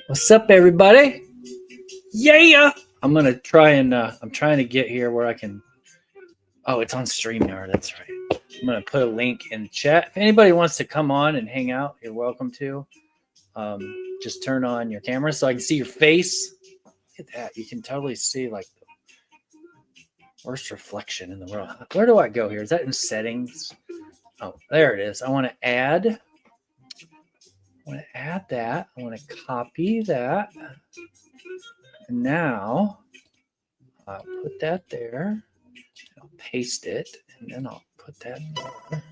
What's up, everybody? Yeah, I'm gonna try and I'm trying to get here where I can. Oh, it's on StreamYard. That's right. I'm gonna put a link in the chat. If anybody wants to come on and hang out, you're welcome to. Just turn on your camera so I can see your face. Look at that. You can totally see like the worst reflection in the world. Where do I go here? Is that in settings? Oh, there it is. I want to add that. I want to copy that. And now I'll put that there. I'll paste it, and then I'll put that there.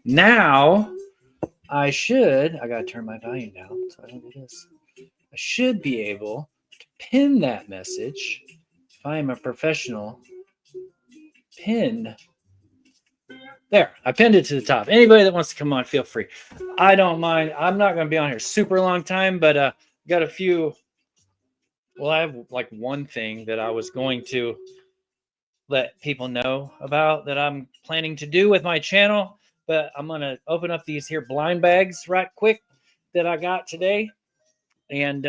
Now I gotta turn my volume down so I don't do this. I should be able to pin that message if I am a professional. Pin. There, I pinned it to the top. Anybody that wants to come on, feel free. I don't mind. I'm not going to be on here super long time, but got a few. Well, I have like one thing that I was going to let people know about that I'm planning to do with my channel, but I'm going to open up these here blind bags right quick that I got today and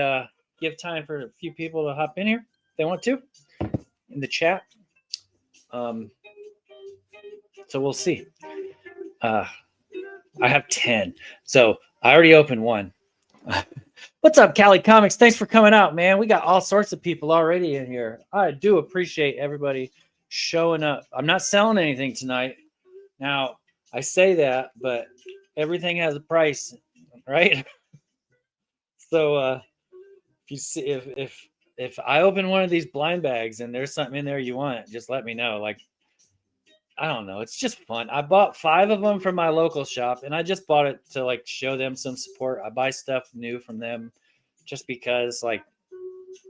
give time for a few people to hop in here if they want to in the chat. So we'll see. I have 10. So I already opened one. What's up, Cali Comics? Thanks for coming out, man. We got all sorts of people already in here. I do appreciate everybody showing up. I'm not selling anything tonight. Now, I say that, but everything has a price, right? So if you see if I open one of these blind bags and there's something in there you want, just let me know. Like, I don't know. It's just fun. I bought 5 of them from my local shop, and I just bought it to like show them some support. I buy stuff new from them just because, like,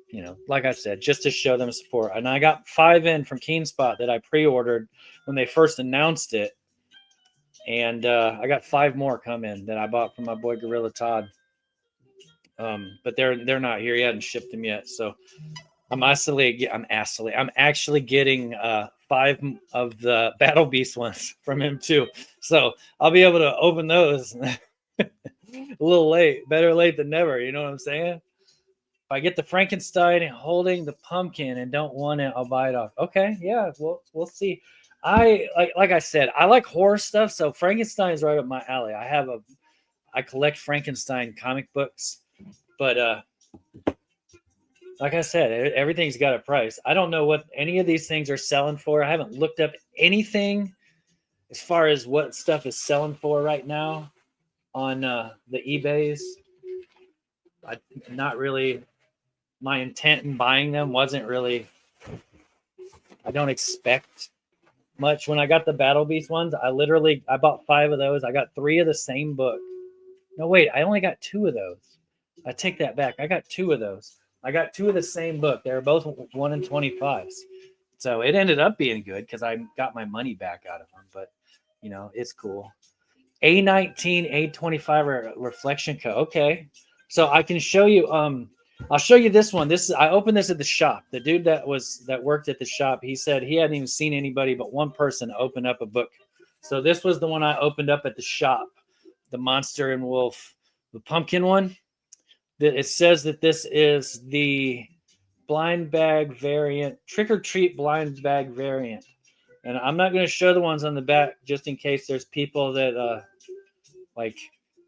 you know, like I said, just to show them support. And I got 5 in from Keenspot that I pre-ordered when they first announced it. And I got 5 more come in that I bought from my boy Gorilla Todd. But they're not here yet and shipped them yet. So I'm actually getting 5 of the Battle Beast ones from him too. So I'll be able to open those a little late. Better late than never. You know what I'm saying? If I get the Frankenstein holding the pumpkin and don't want it, I'll buy it off. Okay, yeah, we'll see. I like I said, I like horror stuff, so Frankenstein is right up my alley. I collect Frankenstein comic books, but like I said, everything's got a price. I don't know what any of these things are selling for. I haven't looked up anything as far as what stuff is selling for right now on the eBays. Not really. My intent in buying them wasn't really. I don't expect much. When I got the Battle Beast ones, I bought 5 of those. I got 3 of the same book. No, wait, I only got 2 of those. I take that back. I got 2 of those. I got 2 of the same book. They were both 1 in 25s. So it ended up being good because I got my money back out of them. But, you know, it's cool. A19, A25 reflection coat. Okay. So I can show you. I'll show you this one. I opened this at the shop. The dude that worked at the shop, he said he hadn't even seen anybody but one person open up a book. So this was the one I opened up at the shop. The Monster and Wolf, the pumpkin one. It says that this is the blind bag variant, trick or treat blind bag variant. And I'm not going to show the ones on the back just in case there's people that like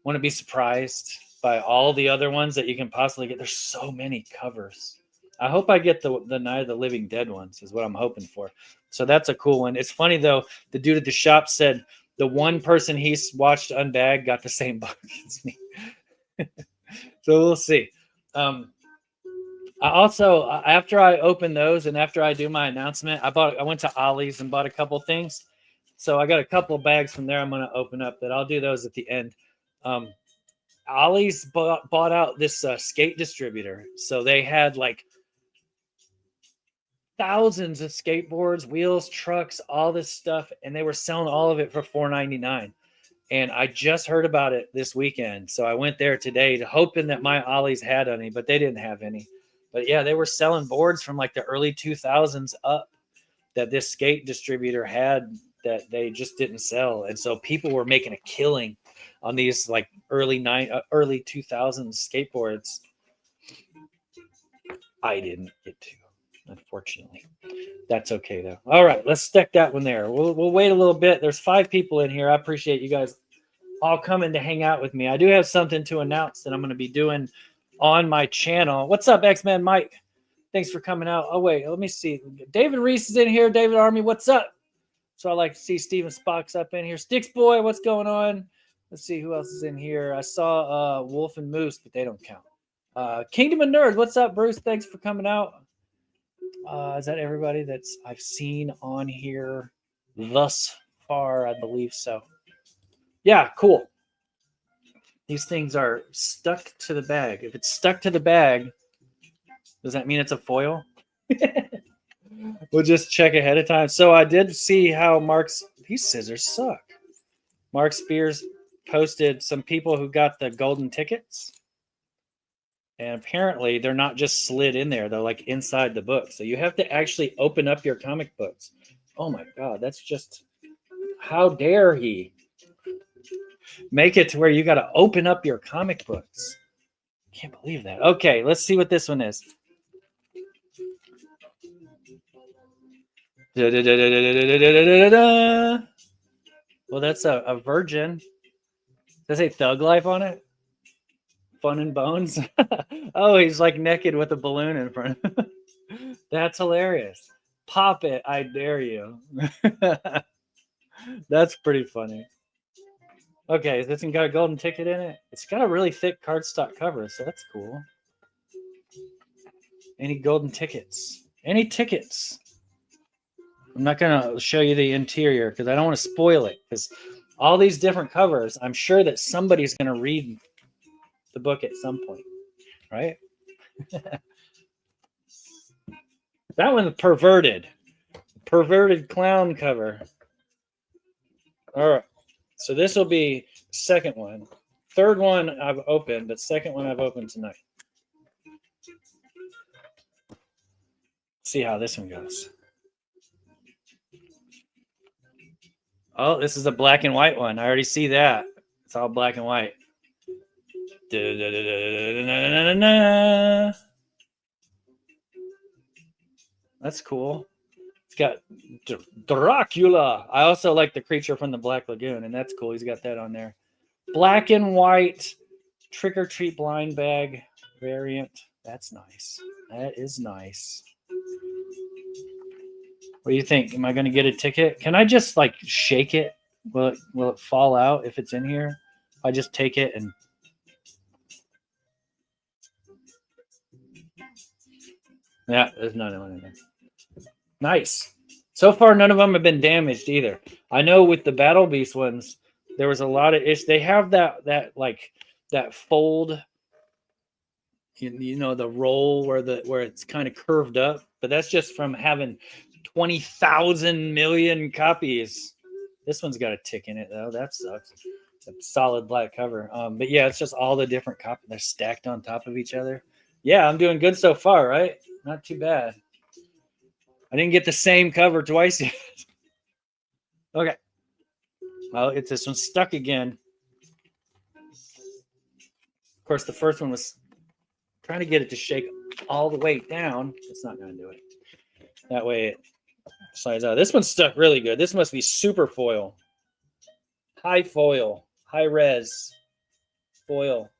want to be surprised by all the other ones that you can possibly get. There's so many covers. I hope I get the Night of the Living Dead ones is what I'm hoping for. So that's a cool one. It's funny though, the dude at the shop said the one person he watched unbag got the same book as me. So we'll see. I also, after I open those and after I do my announcement, I went to Ollie's and bought a couple things. So I got a couple bags from there I'm going to open up that I'll do those at the end. Ollie's bought out this skate distributor. So they had like thousands of skateboards, wheels, trucks, all this stuff. And they were selling all of it for $4.99. And I just heard about it this weekend. So I went there today hoping that my Ollie's had any, but they didn't have any. But yeah, they were selling boards from like the early 2000s up that this skate distributor had that they just didn't sell. And so people were making a killing on these like early 2000s skateboards. I didn't get to, unfortunately. That's okay though. All right, let's stick that one there. We'll wait a little bit. There's 5 people in here. I appreciate you guys all coming to hang out with me. I do have something to announce that I'm going to be doing on my channel. What's up, X-Man Mike? Thanks for coming out. Oh, wait, let me see. David Reese is in here. David Army, what's up? So I like to see Steven Spock's up in here. Sticks Boy, what's going on? Let's see who else is in here. I saw Wolf and Moose, but they don't count. Kingdom of Nerds, what's up, Bruce? Thanks for coming out. Is that everybody that's I've seen on here thus far? I believe so. Yeah, cool. These things are stuck to the bag. If it's stuck to the bag, does that mean it's a foil? We'll just check ahead of time. So I did see how these scissors suck. Mark Spears posted some people who got the golden tickets. And apparently they're not just slid in there. They're like inside the book. So you have to actually open up your comic books. Oh my God, that's just, how dare he make it to where you got to open up your comic books. Can't believe that. Okay, let's see what this one is. Well, that's a virgin. Does it say Thug Life on it? Fun and Bones. Oh, he's like naked with a balloon in front of him. That's hilarious. Pop it, I dare you. That's pretty funny. Okay, this one got a golden ticket in it. It's got a really thick cardstock cover, so that's cool. Any golden tickets? Any tickets? I'm not going to show you the interior because I don't want to spoil it, because all these different covers, I'm sure that somebody's going to read the book at some point, right? That one's perverted clown cover. All right, so this will be second one. Third one I've opened, but second one I've opened tonight. See how this one goes. Oh, this is a black and white one. I already see that. It's all black and white. That's cool. It's got Dracula. I also like the creature from the Black Lagoon, and that's cool. He's got that on there. Black and white trick or treat blind bag variant. That's nice. That is nice. What do you think? Am I going to get a ticket? Can I just like shake it? Will it fall out if it's in here? I just take it and. Yeah, there's none of them in there. Nice. So far, none of them have been damaged either. I know with the Battle Beast ones, there was a lot of issues. They have that fold, you know, the roll where it's kind of curved up, but that's just from having 20,000 million copies. This one's got a tick in it though. That sucks. It's a solid black cover. But yeah, it's just all the different copies. They're stacked on top of each other. Yeah, I'm doing good so far, right? Not too bad. I didn't get the same cover twice yet. Okay. Well, it's this one stuck again. Of course, the first one was trying to get it to shake all the way down. It's not going to do it. That way it slides out. This one's stuck really good. This must be super foil. High foil. High res foil.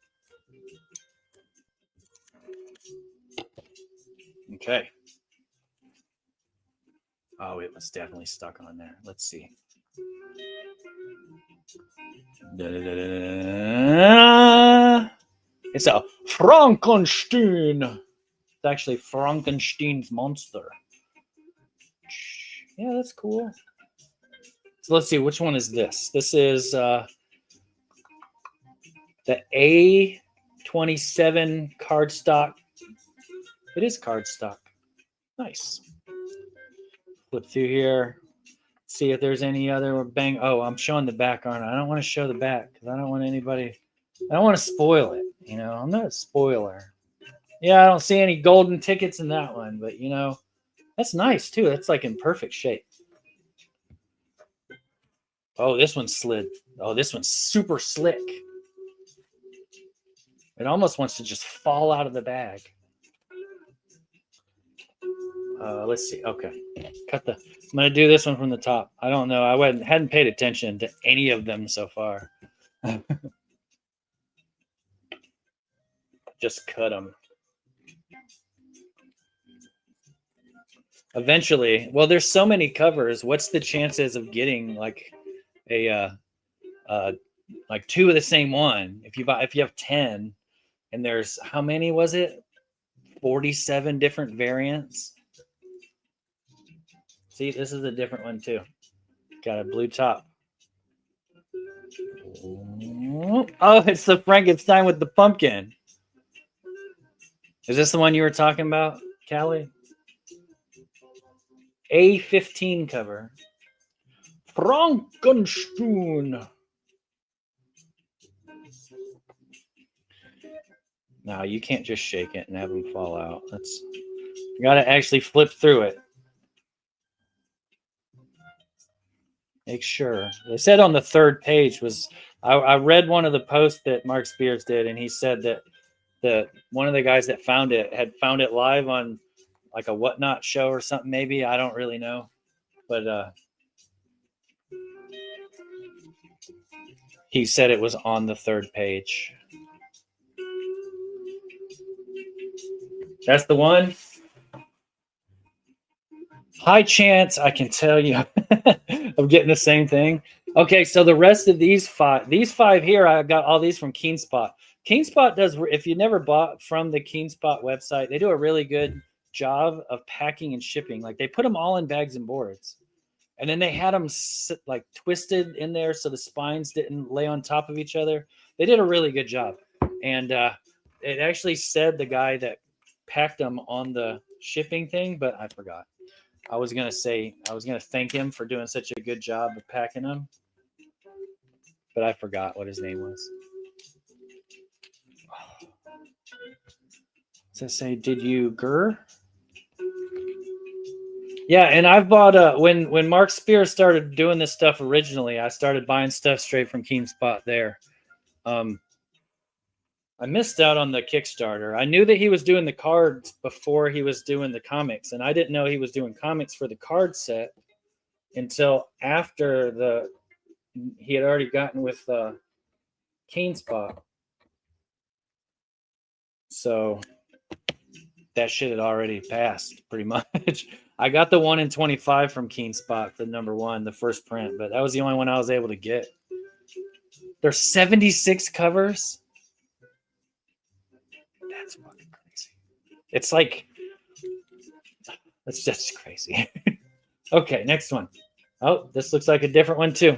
Okay. Oh, it was definitely stuck on there. Let's see. It's a Frankenstein. It's actually Frankenstein's monster. Yeah, that's cool. So let's see, which one is this? This is the A27 cardstock. It is cardstock. Nice. Flip through here. See if there's any other bang. Oh, I'm showing the back, aren't I? I don't want to show the back because I don't want anybody. I don't want to spoil it. You know, I'm not a spoiler. Yeah, I don't see any golden tickets in that one, but you know, that's nice too. That's like in perfect shape. Oh, this one slid. Oh, this one's super slick. It almost wants to just fall out of the bag. Let's see. Okay, cut the. I'm gonna do this one from the top. I don't know. I hadn't paid attention to any of them so far. Just cut them. Eventually, well, there's so many covers. What's the chances of getting like a like two of the same one? If you have 10, and there's how many was it? 47 different variants. See, this is a different one too. Got a blue top. Oh, it's the Frankenstein with the pumpkin. Is this the one you were talking about, Callie? A15 cover. Frankenstein. No, you can't just shake it and have them fall out. You got to actually flip through it. Make sure. They said on the third page was, I read one of the posts that Mark Spears did, and he said that one of the guys that found it had found it live on like a Whatnot show or something, maybe. I don't really know. But he said it was on the third page. That's the one. High chance I can tell you of getting the same thing. Okay, so the rest of these five here, I got all these from KeenSpot. KeenSpot does, if you never bought from the KeenSpot website, they do a really good job of packing and shipping. Like they put them all in bags and boards, and then they had them like twisted in there so the spines didn't lay on top of each other. They did a really good job, and it actually said the guy that packed them on the shipping thing, but I forgot. I was gonna thank him for doing such a good job of packing them, but I forgot what his name was. Does it say, did you Gur? Yeah, and I've bought when Mark Spears started doing this stuff originally, I started buying stuff straight from KeenSpot there. I missed out on the Kickstarter. I knew that he was doing the cards before he was doing the comics, and I didn't know he was doing comics for the card set until after he had already gotten with KeenSpot. So that shit had already passed pretty much. I got the 1 in 25 from KeenSpot for #1, the first print, but that was the only one I was able to get. There's 76 covers. That's fucking crazy. It's like, that's just crazy. Okay, next one. Oh, this looks like a different one too.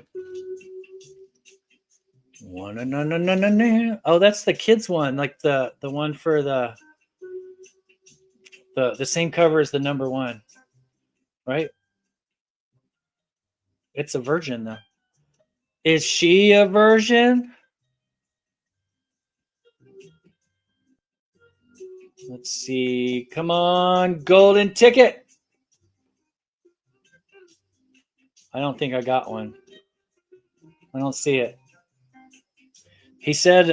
Oh, that's the kids one, like the one for the same cover as the #1, right? It's a virgin though. Is she a virgin? Let's see. Come on, golden ticket. I don't think I got one. I don't see it. He said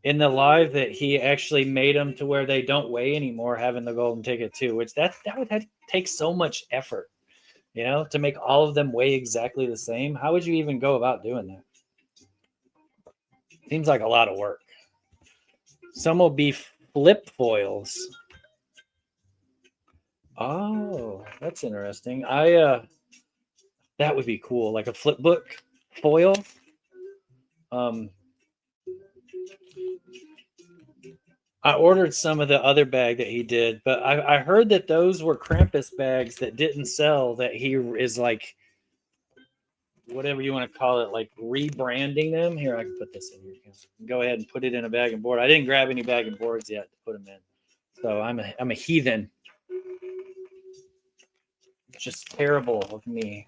in the live that he actually made them to where they don't weigh anymore, having the golden ticket too, which that would take so much effort, to make all of them weigh exactly the same. How would you even go about doing that? Seems like a lot of work. Some will be flip foils. Oh, that's interesting. That would be cool, like a flip book foil. I ordered some of the other bag that he did, but I heard that those were Krampus bags that didn't sell, that he is like, whatever you want to call it, like rebranding them. Here, I can put this in here. Go ahead and put it in a bag and board. I didn't grab any bag and boards yet to put them in. So I'm a heathen. It's just terrible of me.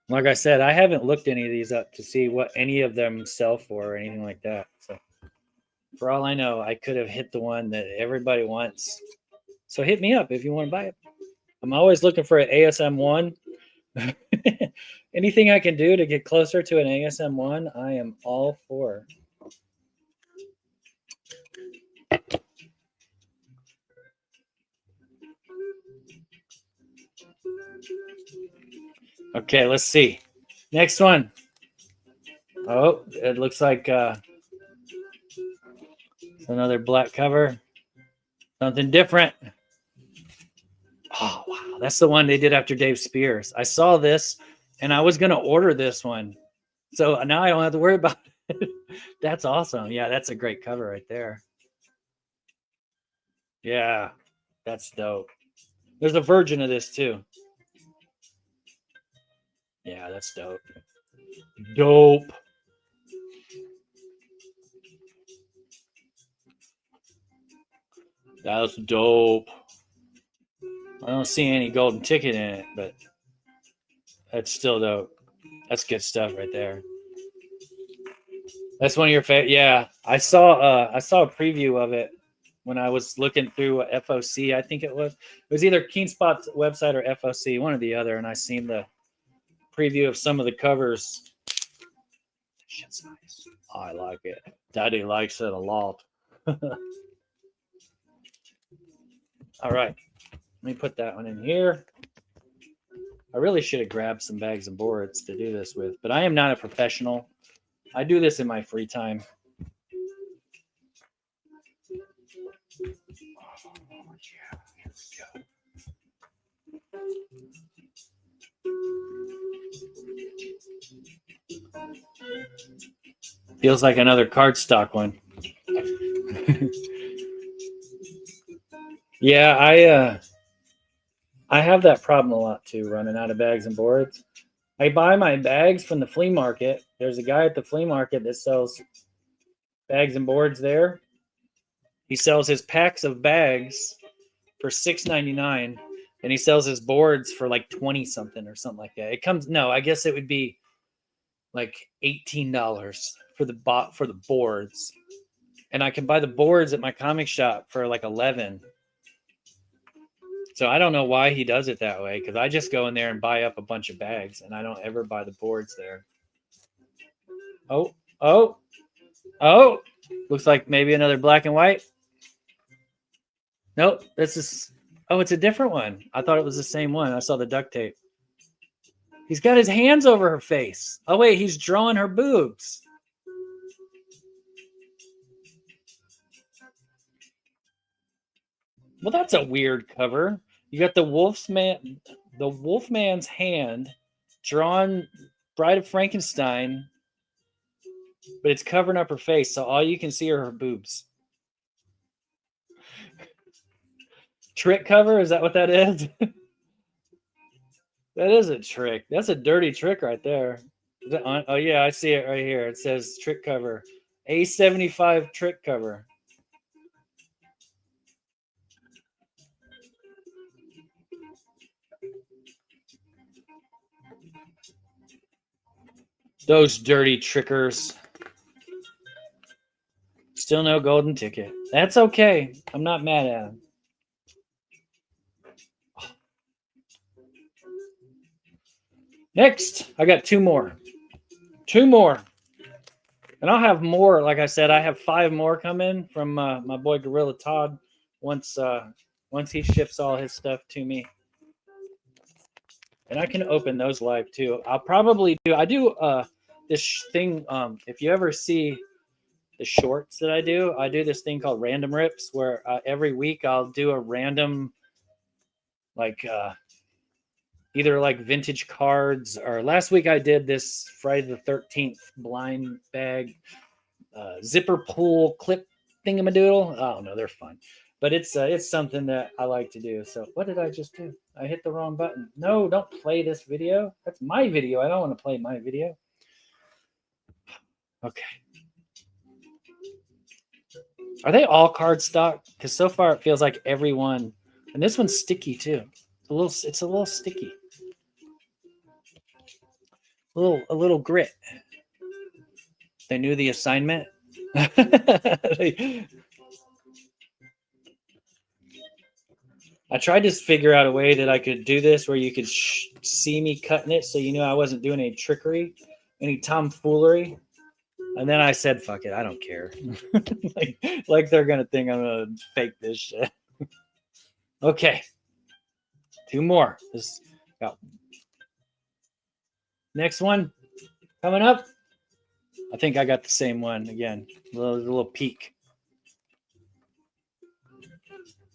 Like I said, I haven't looked any of these up to see what any of them sell for or anything like that. So for all I know, I could have hit the one that everybody wants. So hit me up if you want to buy it. I'm always looking for an ASM1. Anything I can do to get closer to an ASM1, I am all for. Okay, let's see. Next one. Oh, it looks like another black cover. Something different. Oh, wow. That's the one they did after Dave Spears. I saw this and I was going to order this one. So now I don't have to worry about it. That's awesome. Yeah, that's a great cover right there. Yeah, that's dope. There's a version of this too. Yeah, that's dope. Dope. That's dope. I don't see any golden ticket in it, but that's still dope. That's good stuff right there. That's one of your favorite. Yeah, I saw a preview of it when I was looking through FOC. I think it was either Keenspot's website or FOC, one or the other, and I seen the preview of some of the covers. Shit's nice. I like it. Daddy likes it a lot. All right, let me put that one in here. I really should have grabbed some bags and boards to do this with, but I am not a professional. I do this in my free time. Oh, yeah, here we go. Feels like another cardstock one. Yeah, I have that problem a lot too, running out of bags and boards. I buy my bags from the flea market. There's a guy at the flea market that sells bags and boards there. He sells his packs of bags for $6.99, and he sells his boards for like 20 something or something like that. It comes I guess it would be like $18 for the boards, and I can buy the boards at my comic shop for like 11. So I don't know why he does it that way, because I just go in there and buy up a bunch of bags, and I don't ever buy the boards there. Oh! Looks like maybe another black and white. Nope, this is. Oh, it's a different one. I thought it was the same one. I saw the duct tape. He's got his hands over her face. Oh wait, he's drawing her boobs. Well, that's a weird cover. You got the Wolfman's hand drawn Bride of Frankenstein, but it's covering up her face, so all you can see are her boobs. Trick cover? Is that what that is? That is a trick. That's a dirty trick right there. Is it on? Oh yeah, I see it right here. It says trick cover. A75 trick cover. Those dirty trickers. Still no golden ticket. That's okay. I'm not mad at him. Next, I got two more. And I'll have more. Like I said, I have 5 more coming from my boy Gorilla Todd once he ships all his stuff to me. And I can open those live too. I'll probably do. I do this thing. If you ever see the shorts that I do this thing called Random Rips, where every week I'll do a random, like either like vintage cards, or last week I did this Friday the 13th blind bag zipper pull clip thingamadoodle. I don't know, they're fun, but it's something that I like to do. So what did I just do? I hit the wrong button. No, don't play this video. That's my video. I don't want to play my video. Okay. Are they all cardstock? Because so far it feels like every one, and this one's sticky too. It's a little sticky. A little grit. They knew the assignment. I tried to figure out a way that I could do this where you could see me cutting it so you knew I wasn't doing any trickery, any tomfoolery. And then I said, fuck it, I don't care. like they're going to think I'm going to fake this shit. Okay. 2 more. This got next one coming up. I think I got the same one again. A little peek.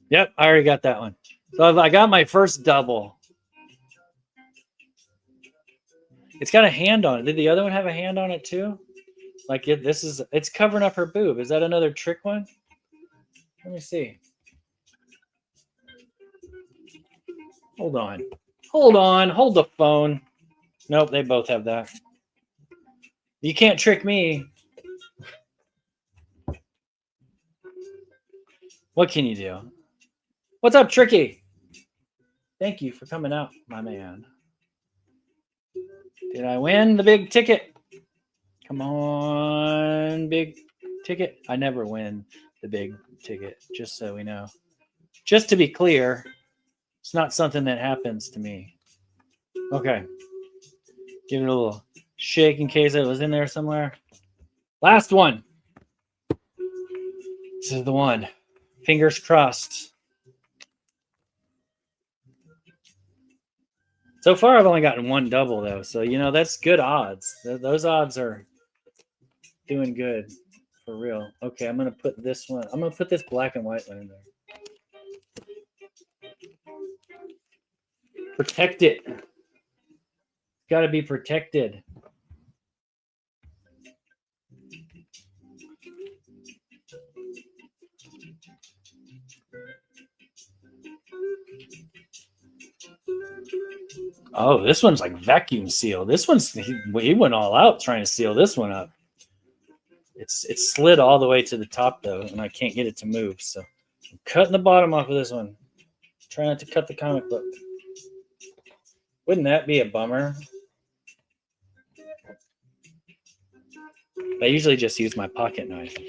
Yep, I already got that one. So I got my first double. It's got a hand on it. Did the other one have a hand on it too? Like it's covering up her boob. Is that another trick one? Let me see. Hold on. Hold the phone. Nope, they both have that. You can't trick me. What can you do? What's up, Tricky? Thank you for coming out, my man. Did I win the big ticket? Come on, big ticket. I never win the big ticket, just so we know. Just to be clear, it's not something that happens to me. Okay. Give it a little shake in case it was in there somewhere. Last one. This is the one. Fingers crossed. So far, I've only gotten 1 double, though. So, that's good odds. Those odds are doing good for real. Okay, I'm going to put this one. I'm going to put this black and white one in there. Protect it. Got to be protected. Oh, this one's like vacuum seal. This one's he went all out trying to seal this one up. It's slid all the way to the top though, and I can't get it to move. So I'm cutting the bottom off of this one. Trying not to cut the comic book. Wouldn't that be a bummer? I usually just use my pocket knife. I'm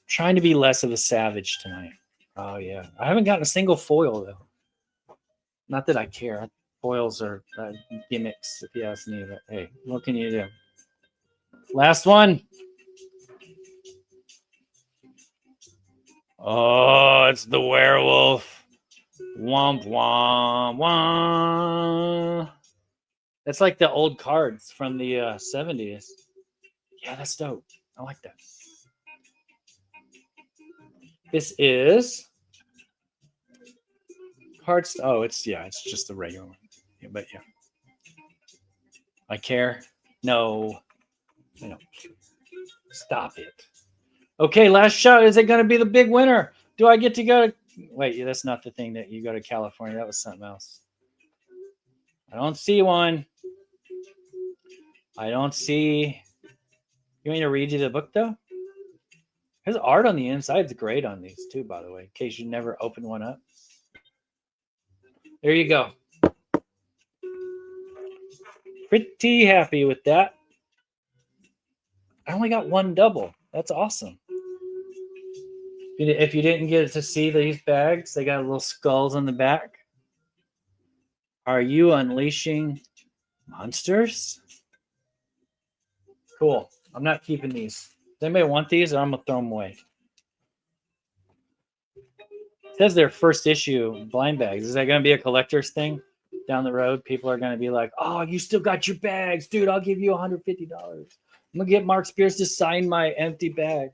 trying to be less of a savage tonight. Oh yeah, I haven't gotten a single foil though. Not that I care. Foils are gimmicks, if you ask me. But hey, what can you do? Last one. Oh, it's the werewolf. Womp womp womp. That's like the old cards from the 70s. Yeah, that's dope. I like that. This is cards. Oh, it's just the regular one. Yeah, but yeah. I care. No. I don't. Stop it. Okay, last shot. Is it going to be the big winner? Do I get to go to... Wait, that's not the thing that you go to California. That was something else. I don't see one. I don't see... You want me to read you the book, though? His art on the inside is great on these, too, by the way, in case you never open one up. There you go. Pretty happy with that. I only got 1 double. That's awesome. If you didn't get to see these bags, they got little skulls on the back. Are you unleashing monsters? Cool. I'm not keeping these. Does anybody want these, or I'm going to throw them away? It says their first issue blind bags. Is that going to be a collector's thing down the road? People are going to be like, oh, you still got your bags. Dude, I'll give you $150. I'm going to get Mark Spears to sign my empty bag.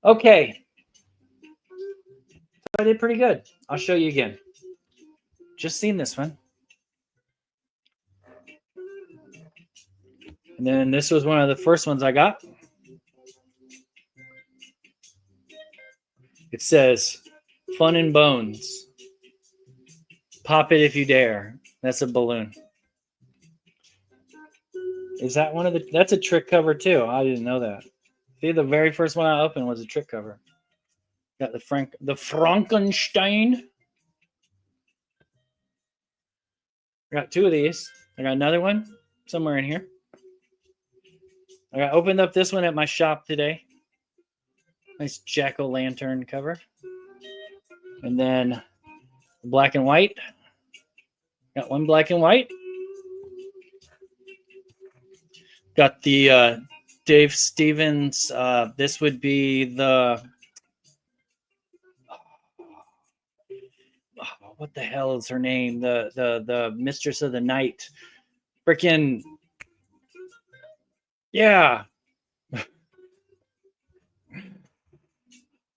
Okay. I did pretty good. I'll show you again. Just seen this one. And then this was one of the first ones I got. It says, Fun and Bones. Pop it if you dare. That's a balloon. Is that one of the... That's a trick cover too. I didn't know that. See, the very first one I opened was a trick cover. Got the Frankenstein. I got 2 of these. I got another one somewhere in here. I opened up this one at my shop today. Nice jack-o'-lantern cover. And then black and white. Got one black and white. Got the Dave Stevens. This would be the what the hell is her name? The Mistress of the Night. Freaking yeah.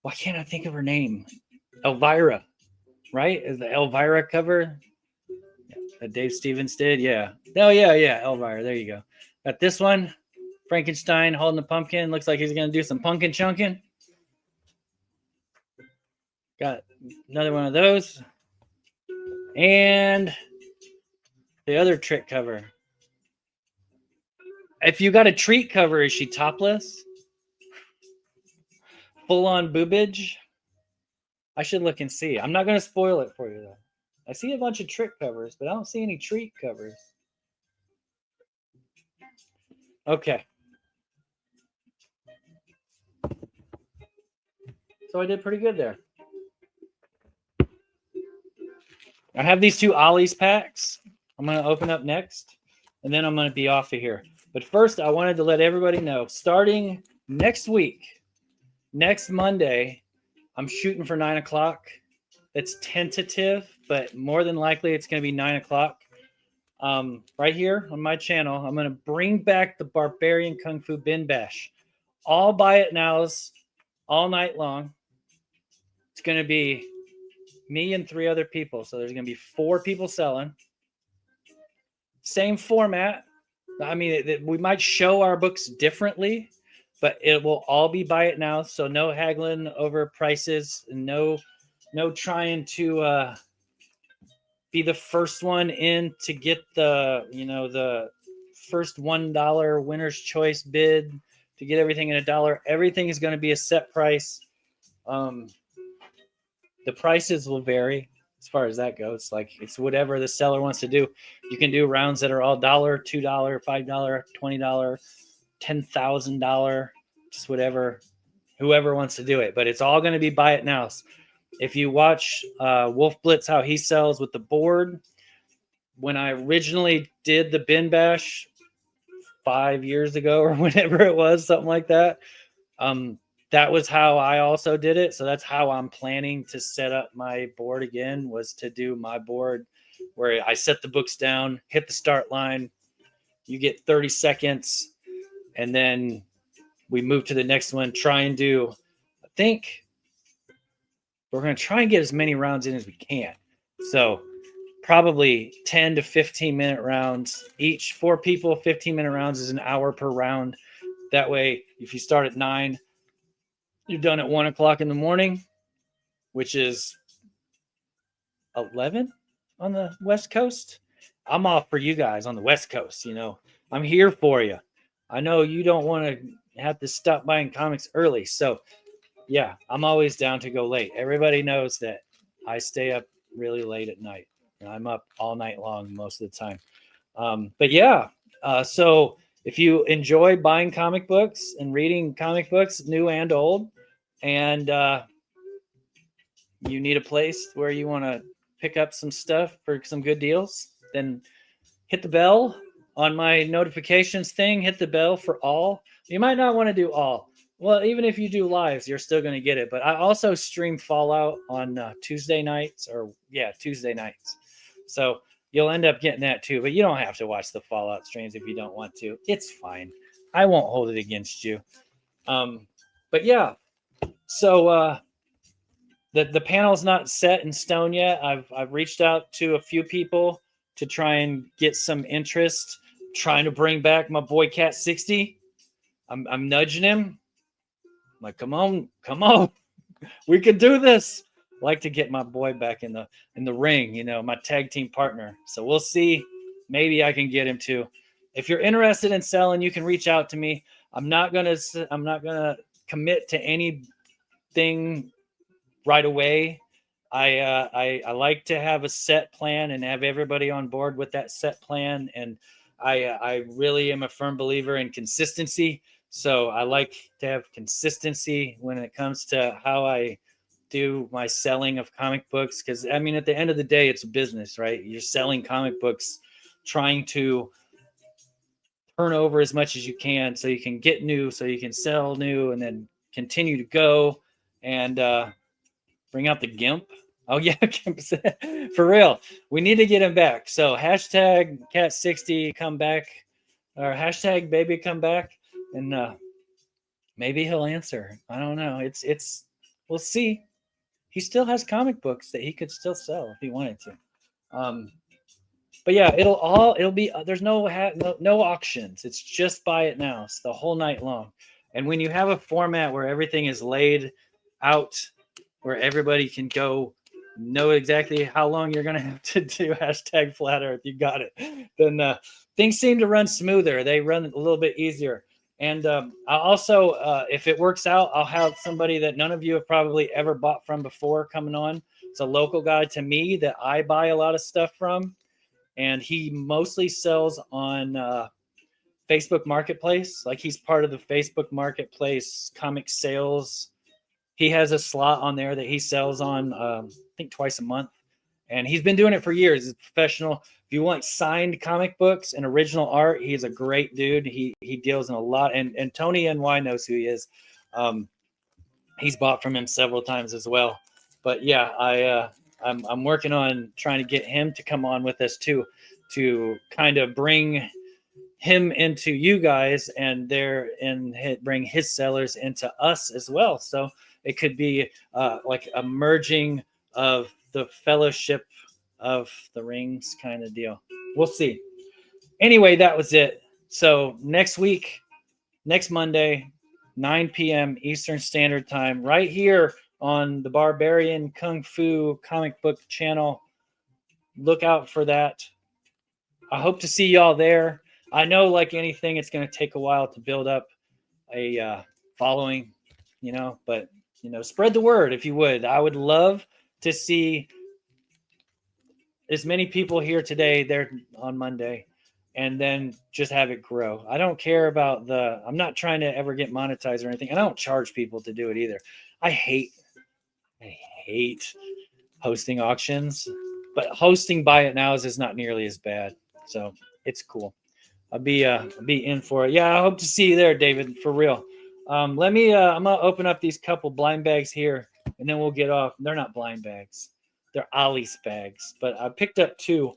Why can't I think of her name? Elvira, right? Is the Elvira cover that Dave Stevens did? Yeah. Oh yeah. Elvira. There you go. Got this one. Frankenstein holding the pumpkin. Looks like he's gonna do some pumpkin chunking. Got another one of those. And the other trick cover. If you got a treat cover, is she topless? Full on boobage? I should look and see. I'm not going to spoil it for you, though. I see a bunch of trick covers, but I don't see any treat covers. Okay. So I did pretty good there. I have these two Ollie's packs. I'm going to open up next, and then I'm going to be off of here. But first, I wanted to let everybody know, starting next week, next Monday, I'm shooting for 9 o'clock. It's tentative, but more than likely it's going to be 9 o'clock. Right here on my channel, I'm going to bring back the Barbarian Kung Fu Bin Bash. All buy it nows all night long. It's going to be me and 3 other people. So there's going to be 4 people selling. Same format. I mean, we might show our books differently, but it will all be buy it now. So no haggling over prices, no trying to be the first one in to get the first $1 winner's choice bid to get everything at $1. Everything is going to be a set price. The prices will vary as far as that goes. Like, it's whatever the seller wants to do. You can do rounds that are all $1, $2, $5, $20, $10,000, just whatever, whoever wants to do it. But it's all going to be buy it now. If you watch Wolf Blitz, how he sells with the board, when I originally did the Bin Bash 5 years ago or whenever it was, something like that, that was how I also did it. So that's how I'm planning to set up my board again, was to do my board where I set the books down, hit the start line, you get 30 seconds, and then we move to the next one, try and do, I think we're going to try and get as many rounds in as we can. So probably 10 to 15 minute rounds each. 4 people, 15-minute rounds is an hour per round. That way, if you start at 9, you're done at 1 o'clock in the morning, which is 11 on the West Coast. I'm off for you guys on the West Coast. I'm here for you. I know you don't want to have to stop buying comics early. So yeah, I'm always down to go late. Everybody knows that I stay up really late at night, and I'm up all night long most of the time. But yeah, so if you enjoy buying comic books and reading comic books, new and old, and you need a place where you want to pick up some stuff for some good deals, then hit the bell on my notifications thing. Hit the bell for all. You might not want to do all. Well, even if you do lives, you're still going to get it. But I also stream Fallout on Tuesday nights. So you'll end up getting that too. But you don't have to watch the Fallout streams if you don't want to. It's fine. I won't hold it against you. But yeah, so the panel's not set in stone yet. I've reached out to a few people to try and get some interest, trying to bring back my boy Cat 60. I'm nudging him. I'm like, come on, we can do this. I like to get my boy back in the ring, my tag team partner. So we'll see. Maybe I can get him to. If you're interested in selling, you can reach out to me. I'm not gonna commit to anything right away. I like to have a set plan and have everybody on board with that set plan. And I really am a firm believer in consistency. So I like to have consistency when it comes to how I do my selling of comic books because I mean, at the end of the day, it's a business, right? You're selling comic books, trying to turn over as much as you can so you can get new, so you can sell new, and then continue to go and bring out the GIMP. Oh yeah, for real. We need to get him back. So hashtag Cat60 come back, or hashtag baby come back, and maybe he'll answer. I don't know. It's we'll see. He still has comic books that he could still sell if he wanted to. But yeah, it'll be there's no auctions. It's just buy it now. It's the whole night long. And when you have a format where everything is laid out, where everybody can go know exactly how long you're gonna have to do hashtag flat earth, you got it. Then things seem to run smoother. They run a little bit easier. And I'll also, if it works out, I'll have somebody that none of you have probably ever bought from before coming on. It's a local guy to me that I buy a lot of stuff from. And he mostly sells on Facebook Marketplace. Like he's part of the Facebook Marketplace comic sales. He has a slot on there that he sells on, I think twice a month. And he's been doing it for years. He's a professional. If you want signed comic books and original art, he's a great dude. He deals in a lot. And Tony NY knows who he is. He's bought from him several times as well. But yeah, I'm working on trying to get him to come on with us too, to kind of bring him into you guys and bring his sellers into us as well. So it could be like a merging of the Fellowship of the Rings kind of deal. We'll see. Anyway, that was it. So next week, next Monday, 9 p.m. Eastern Standard Time, right here on the Barbarian Kung Fu comic book channel. Look out for that. I hope to see y'all there. I know, like anything, it's going to take a while to build up a following, but, spread the word if you would. I would love to see as many people here today there on Monday, and then just have it grow. I don't care about I'm not trying to ever get monetized or anything. I don't charge people to do it either. I hate hosting auctions, but hosting Buy It Nows is not nearly as bad. So it's cool. I'll be in for it. Yeah, I hope to see you there, David, for real. I'm gonna open up these couple blind bags here, and then we'll get off. They're not blind bags. They're Ollie's bags, but I picked up two.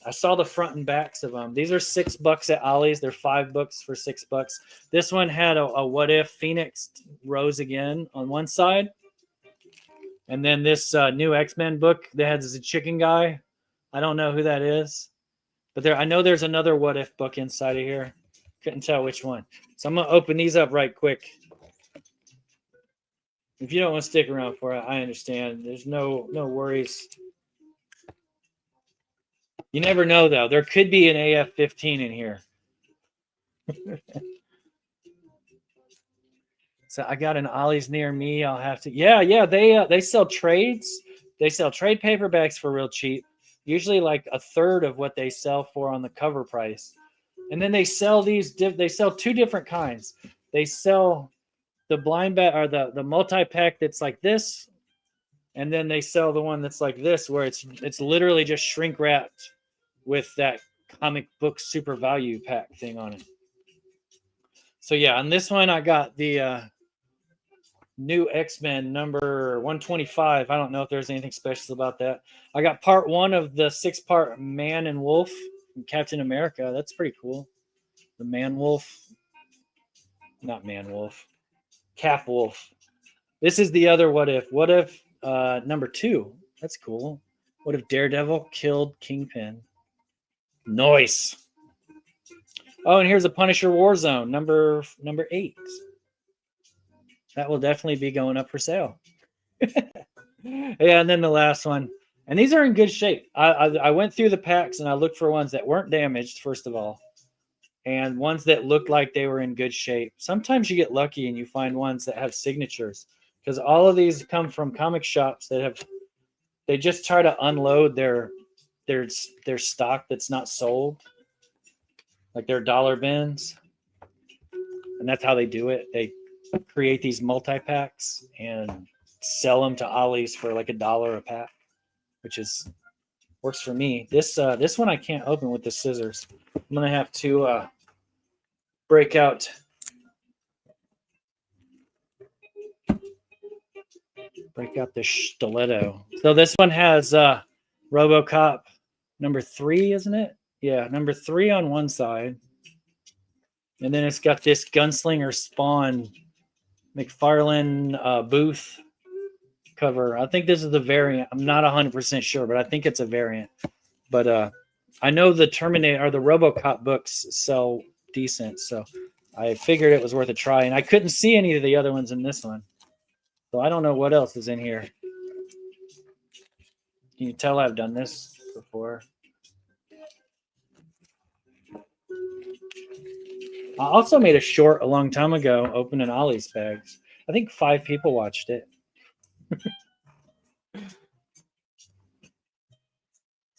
I saw the front and backs of them. These are $6 at Ollie's. They're $5 for $6. This one had a What If Phoenix rose again on one side. And then this new X-Men book that has a chicken guy. I don't know who that is. But I know there's another What If book inside of here. Couldn't tell which one. So I'm going to open these up right quick. If you don't want to stick around for it, I understand. There's no worries. You never know, though. There could be an AF-15 in here. So I got an Ollie's near me. I'll have to. Yeah. They sell trades. They sell trade paperbacks for real cheap. Usually like a third of what they sell for on the cover price. And then they sell these. They sell two different kinds. They sell the blind bag or the multi-pack that's like this, and then they sell the one that's like this, where it's literally just shrink wrapped with that comic book super value pack thing on it. So yeah, on this one I got the new X-Men number 125. I don't know if there's anything special about that. I got part 1 of the 6-part Man and Wolf from Captain America. That's pretty cool. The Man Wolf. Not Man Wolf. Cap Wolf. This is the other What If. What If number 2. That's cool. What if Daredevil killed Kingpin? Nice. Oh, and here's a Punisher Warzone, number 8. That will definitely be going up for sale. Yeah, and then the last one. And these are in good shape. I went through the packs and I looked for ones that weren't damaged, first of all, and ones that looked like they were in good shape. Sometimes you get lucky and you find ones that have signatures, because all of these come from comic shops that they just try to unload their stock that's not sold, like their dollar bins. And that's how they do it. They create these multi-packs and sell them to Ollie's for like $1 a pack, which is works for me. This one I can't open with the scissors. I'm gonna have to break out the stiletto. So this one has RoboCop number 3, isn't it? Yeah, number 3 on one side. And then it's got this Gunslinger Spawn McFarlane Booth cover. I think this is the variant. I'm not 100% sure, but I think it's a variant. But I know the Terminator or the RoboCop books sell decent, so I figured it was worth a try. And I couldn't see any of the other ones in this one. So I don't know what else is in here. Can you tell I've done this before? I also made a short a long time ago opening Ollie's bags. I think 5 people watched it.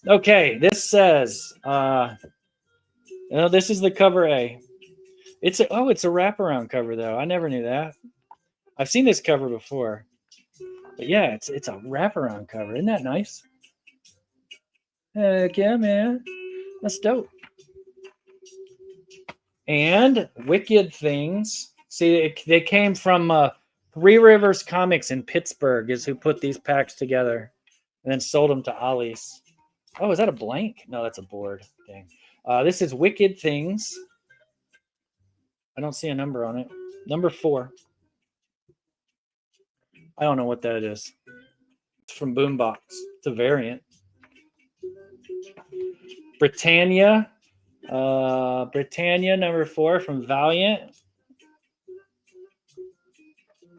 Okay, this says, this is the cover A. It's a wraparound cover though. I never knew that. I've seen this cover before, but yeah, it's a wraparound cover. Isn't that nice? Heck yeah, man, that's dope. And Wicked Things. See, they came from Three Rivers Comics in Pittsburgh, is who put these packs together, and then sold them to Ollie's. Oh, is that a blank? No, that's a board. Dang. This is Wicked Things. I don't see a number on it. Number 4. I don't know what that is. It's from Boombox. It's a variant. Britannia. Britannia number 4 from Valiant.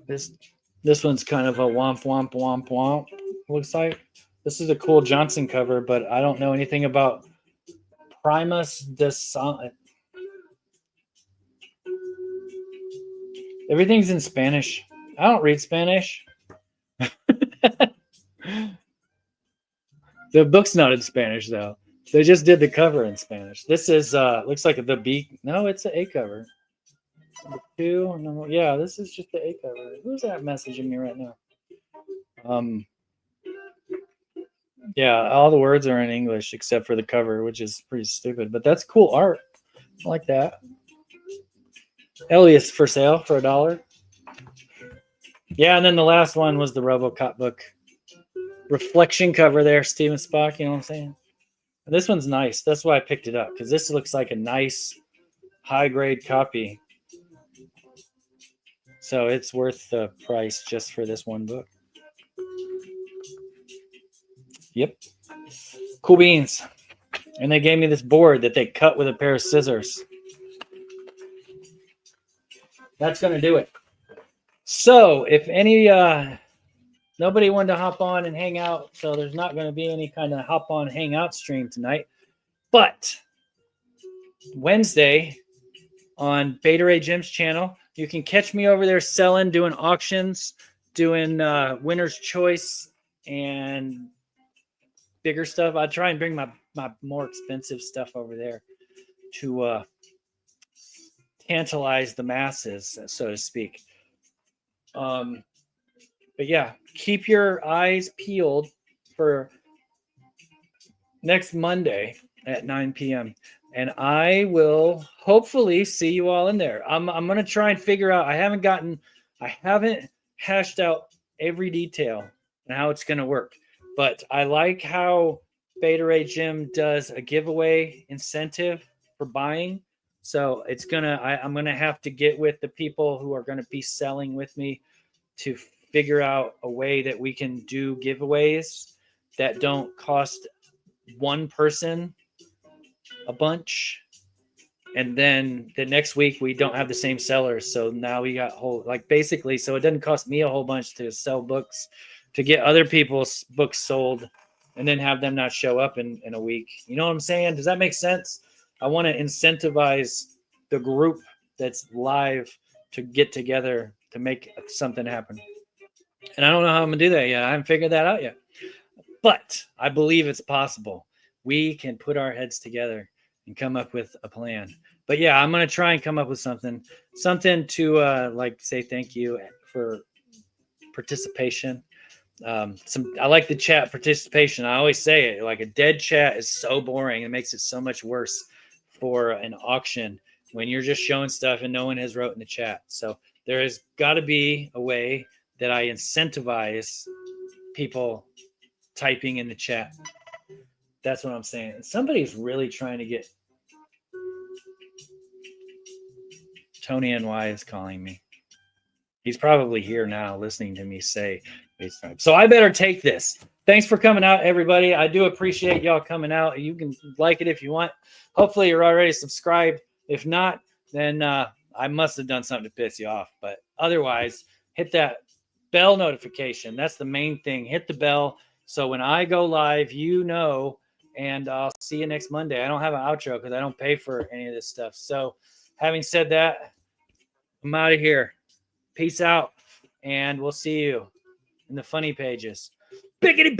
This one's kind of a womp womp womp womp. Looks like this is a cool Johnson cover, but I don't know anything about Primus de Son. Everything's in Spanish. I don't read Spanish. The book's not in Spanish though. They just did the cover in Spanish. This is looks like the B. No, it's an A cover. Number 2. No, yeah, this is just the A cover. Who's that messaging me right now? Yeah, all the words are in English except for the cover, which is pretty stupid. But that's cool art. I like that. Elias for sale for $1. Yeah, and then the last one was the RoboCop book. Reflection cover there, Steven Spock, you know what I'm saying? And this one's nice. That's why I picked it up, because this looks like a nice high-grade copy. So it's worth the price just for this one book. Yep. Cool beans. And they gave me this board that they cut with a pair of scissors. That's going to do it. So if any nobody wanted to hop on and hang out, so there's not going to be any kind of hop on hangout stream tonight. But Wednesday on Beta Ray Jim's channel, you can catch me over there selling, doing auctions, doing winner's choice and bigger stuff. I try and bring my more expensive stuff over there to tantalize the masses, so to speak. But yeah, keep your eyes peeled for next Monday at 9 p.m. And I will hopefully see you all in there. I'm going to try and figure out. I haven't hashed out every detail and how it's going to work. But I like how Beta Ray Jim does a giveaway incentive for buying. So I'm going to have to get with the people who are going to be selling with me to figure out a way that we can do giveaways that don't cost one person a bunch, and then the next week we don't have the same sellers, so now we got basically, so it doesn't cost me a whole bunch to sell books, to get other people's books sold, and then have them not show up in a week. You know what I'm saying? Does that make sense? I want to incentivize the group that's live to get together to make something happen. And I don't know how I'm going to do that yet. I haven't figured that out yet. But I believe it's possible. We can put our heads together and come up with a plan. But yeah, I'm going to try and come up with something to say thank you for participation. I like the chat participation. I always say it, like a dead chat is so boring. It makes it so much worse for an auction when you're just showing stuff and no one has wrote in the chat. So there has got to be a way that I incentivize people typing in the chat. That's what I'm saying. Somebody's really trying to get. Tony NY is calling me. He's probably here now listening to me say FaceTime. So I better take this. Thanks for coming out, everybody. I do appreciate y'all coming out. You can like it if you want. Hopefully you're already subscribed. If not, then I must have done something to piss you off. But otherwise, hit that bell notification. That's the main thing. Hit the bell so when I go live, you know, and I'll see you next Monday. I don't have an outro because I don't pay for any of this stuff. So having said that, I'm out of here. Peace out, and we'll see you in the funny pages. Biggity